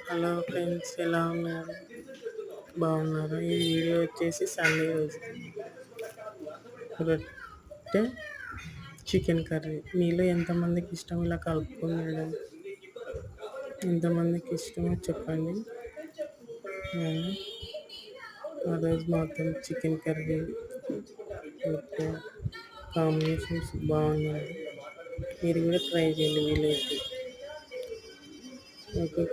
Hello friends, ఎలా ఉన్నారు? బాగున్నారా? ఈ వీడియో వచ్చేసి సండే రోజు రొట్టె చికెన్ కర్రీ. మీలో ఎంతమందికి ఇష్టం ఇలా కలుపుకొని తినడం? ఎంతమందికి ఇష్టమో చెప్పండి. నేను ఆ రోజు మాత్రం చికెన్ కర్రీ రొట్టె కాంబినేషన్స్ బాగున్నాయి. మీరు కూడా ట్రై చేయండి వీలైతే. ఓకే.